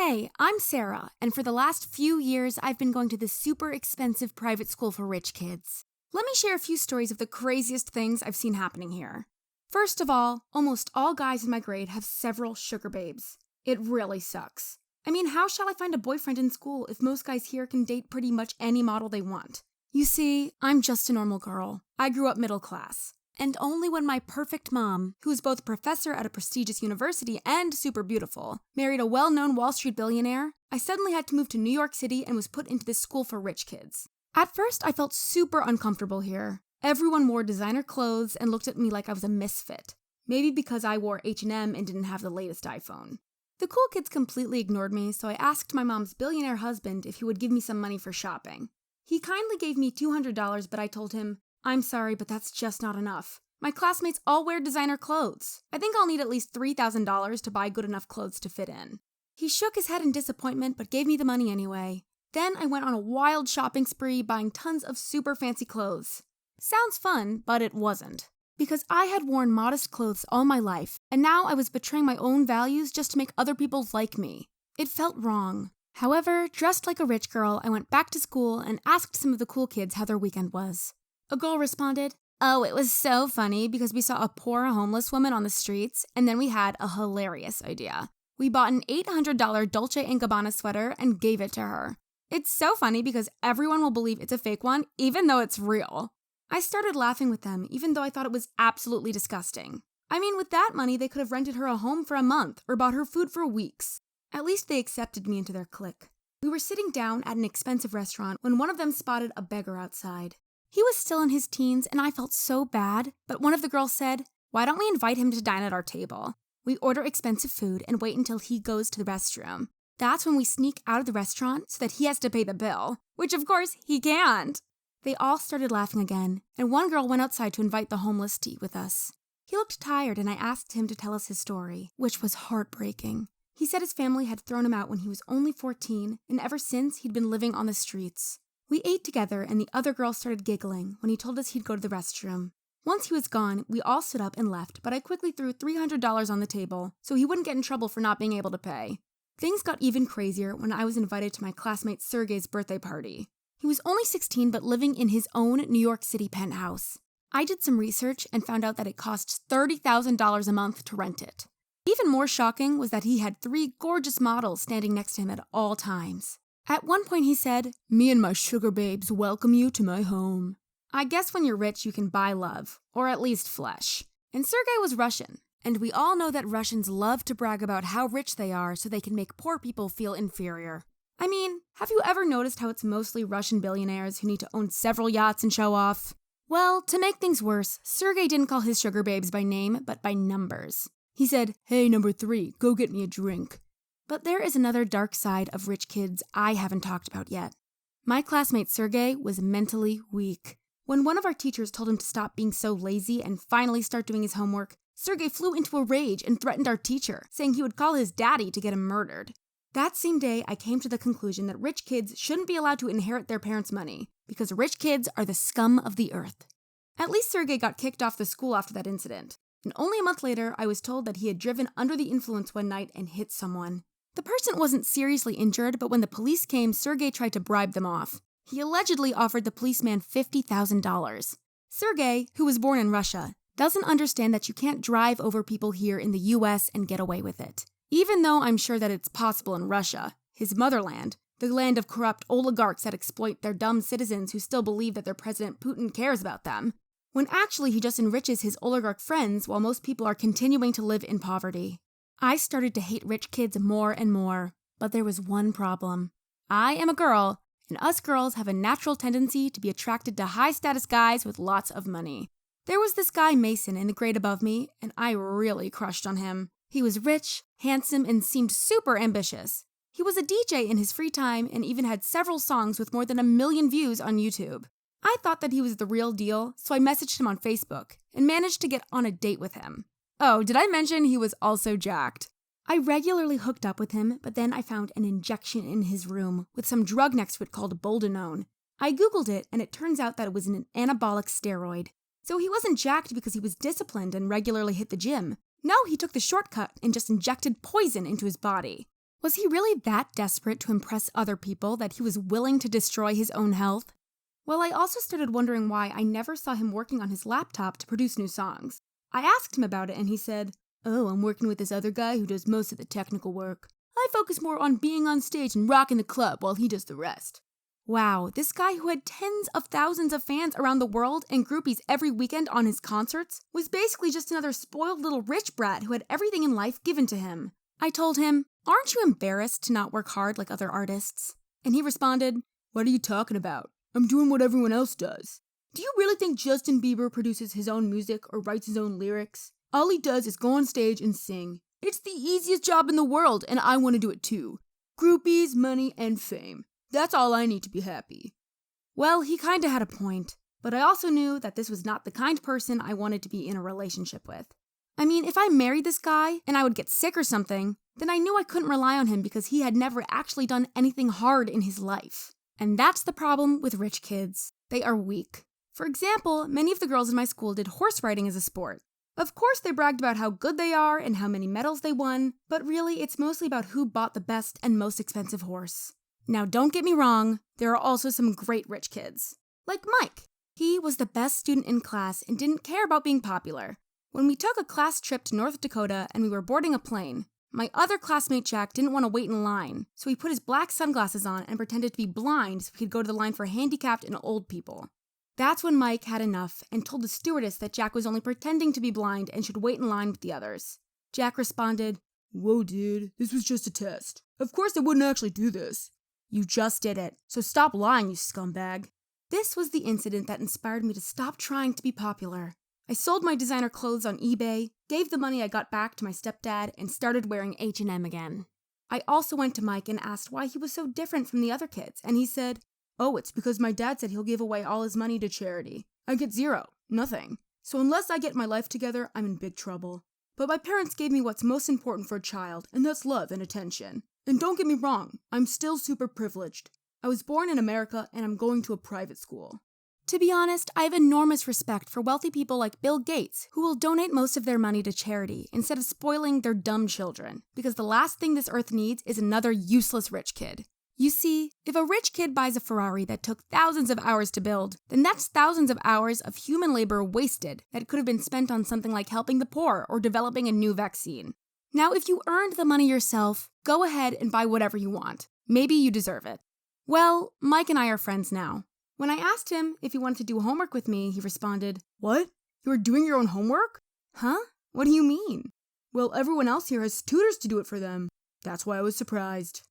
Hey, I'm Sarah, and for the last few years, I've been going to this super expensive private school for rich kids. Let me share a few stories of the craziest things I've seen happening here. First of all, almost all guys in my grade have several sugar babes. It really sucks. I mean, how shall I find a boyfriend in school if most guys here can date pretty much any model they want? You see, I'm just a normal girl. I grew up middle class. And only when my perfect mom, who is both a professor at a prestigious university and super beautiful, married a well-known Wall Street billionaire, I suddenly had to move to New York City and was put into this school for rich kids. At first, I felt super uncomfortable here. Everyone wore designer clothes and looked at me like I was a misfit. Maybe because I wore H&M and didn't have the latest iPhone. The cool kids completely ignored me, so I asked my mom's billionaire husband if he would give me some money for shopping. He kindly gave me $200, but I told him, "I'm sorry, but that's just not enough. My classmates all wear designer clothes. I think I'll need at least $3,000 to buy good enough clothes to fit in." He shook his head in disappointment, but gave me the money anyway. Then I went on a wild shopping spree, buying tons of super fancy clothes. Sounds fun, but it wasn't. Because I had worn modest clothes all my life, and now I was betraying my own values just to make other people like me. It felt wrong. However, dressed like a rich girl, I went back to school and asked some of the cool kids how their weekend was. A girl responded, "Oh, it was so funny because we saw a poor homeless woman on the streets, and then we had a hilarious idea. We bought an $800 Dolce & Gabbana sweater and gave it to her. It's so funny because everyone will believe it's a fake one, even though it's real." I started laughing with them, even though I thought it was absolutely disgusting. I mean, with that money, they could have rented her a home for a month or bought her food for weeks. At least they accepted me into their clique. We were sitting down at an expensive restaurant when one of them spotted a beggar outside. He was still in his teens, and I felt so bad, but one of the girls said, "Why don't we invite him to dine at our table? We order expensive food and wait until he goes to the restroom. That's when we sneak out of the restaurant so that he has to pay the bill," which of course he can't. They all started laughing again, and one girl went outside to invite the homeless to eat with us. He looked tired, and I asked him to tell us his story, which was heartbreaking. He said his family had thrown him out when he was only 14, and ever since he'd been living on the streets. We ate together, and the other girl started giggling when he told us he'd go to the restroom. Once he was gone, we all stood up and left, but I quickly threw $300 on the table so he wouldn't get in trouble for not being able to pay. Things got even crazier when I was invited to my classmate Sergey's birthday party. He was only 16 but living in his own New York City penthouse. I did some research and found out that it costs $30,000 a month to rent it. Even more shocking was that he had 3 gorgeous models standing next to him at all times. At one point he said, "Me and my sugar babes welcome you to my home." I guess when you're rich you can buy love, or at least flesh. And Sergey was Russian, and we all know that Russians love to brag about how rich they are so they can make poor people feel inferior. I mean, have you ever noticed how it's mostly Russian billionaires who need to own several yachts and show off? Well, to make things worse, Sergey didn't call his sugar babes by name, but by numbers. He said, "Hey, number 3, go get me a drink." But there is another dark side of rich kids I haven't talked about yet. My classmate Sergey was mentally weak. When one of our teachers told him to stop being so lazy and finally start doing his homework, Sergey flew into a rage and threatened our teacher, saying he would call his daddy to get him murdered. That same day, I came to the conclusion that rich kids shouldn't be allowed to inherit their parents' money, because rich kids are the scum of the earth. At least Sergey got kicked off the school after that incident. And only a month later, I was told that he had driven under the influence one night and hit someone. The person wasn't seriously injured, but when the police came, Sergey tried to bribe them off. He allegedly offered the policeman $50,000. Sergey, who was born in Russia, doesn't understand that you can't drive over people here in the US and get away with it. Even though I'm sure that it's possible in Russia, his motherland, the land of corrupt oligarchs that exploit their dumb citizens who still believe that their President Putin cares about them, when actually he just enriches his oligarch friends while most people are continuing to live in poverty. I started to hate rich kids more and more, but there was one problem. I am a girl, and us girls have a natural tendency to be attracted to high-status guys with lots of money. There was this guy Mason in the grade above me, and I really crushed on him. He was rich, handsome, and seemed super ambitious. He was a DJ in his free time and even had several songs with more than 1 million views on YouTube. I thought that he was the real deal, so I messaged him on Facebook and managed to get on a date with him. Oh, did I mention he was also jacked? I regularly hooked up with him, but then I found an injection in his room with some drug next to it called boldenone. I googled it, and it turns out that it was an anabolic steroid. So he wasn't jacked because he was disciplined and regularly hit the gym. No, he took the shortcut and just injected poison into his body. Was he really that desperate to impress other people that he was willing to destroy his own health? Well, I also started wondering why I never saw him working on his laptop to produce new songs. I asked him about it and he said, "Oh, I'm working with this other guy who does most of the technical work. I focus more on being on stage and rocking the club while he does the rest." Wow, this guy who had tens of thousands of fans around the world and groupies every weekend on his concerts was basically just another spoiled little rich brat who had everything in life given to him. I told him, "Aren't you embarrassed to not work hard like other artists?" And he responded, "What are you talking about? I'm doing what everyone else does. Do you really think Justin Bieber produces his own music or writes his own lyrics? All he does is go on stage and sing. It's the easiest job in the world, and I want to do it too. Groupies, money, and fame. That's all I need to be happy." Well, he kinda had a point, but I also knew that this was not the kind of person I wanted to be in a relationship with. I mean, if I married this guy and I would get sick or something, then I knew I couldn't rely on him because he had never actually done anything hard in his life. And that's the problem with rich kids. They are weak. For example, many of the girls in my school did horse riding as a sport. Of course, they bragged about how good they are and how many medals they won, but really, it's mostly about who bought the best and most expensive horse. Now, don't get me wrong, there are also some great rich kids. Like Mike. He was the best student in class and didn't care about being popular. When we took a class trip to North Dakota and we were boarding a plane, my other classmate Jack didn't want to wait in line, so he put his black sunglasses on and pretended to be blind so he could go to the line for handicapped and old people. That's when Mike had enough and told the stewardess that Jack was only pretending to be blind and should wait in line with the others. Jack responded, "Whoa, dude, this was just a test. Of course I wouldn't actually do this." "You just did it, so stop lying, you scumbag." This was the incident that inspired me to stop trying to be popular. I sold my designer clothes on eBay, gave the money I got back to my stepdad, and started wearing H&M again. I also went to Mike and asked why he was so different from the other kids, and he said, "Oh, it's because my dad said he'll give away all his money to charity. I get zero, nothing. So unless I get my life together, I'm in big trouble. But my parents gave me what's most important for a child, and that's love and attention. And don't get me wrong, I'm still super privileged. I was born in America, and I'm going to a private school." To be honest, I have enormous respect for wealthy people like Bill Gates, who will donate most of their money to charity instead of spoiling their dumb children, because the last thing this earth needs is another useless rich kid. You see, if a rich kid buys a Ferrari that took thousands of hours to build, then that's thousands of hours of human labor wasted that could have been spent on something like helping the poor or developing a new vaccine. Now, if you earned the money yourself, go ahead and buy whatever you want. Maybe you deserve it. Well, Mike and I are friends now. When I asked him if he wanted to do homework with me, he responded, "What? You are doing your own homework?" "Huh? What do you mean?" "Well, everyone else here has tutors to do it for them. That's why I was surprised."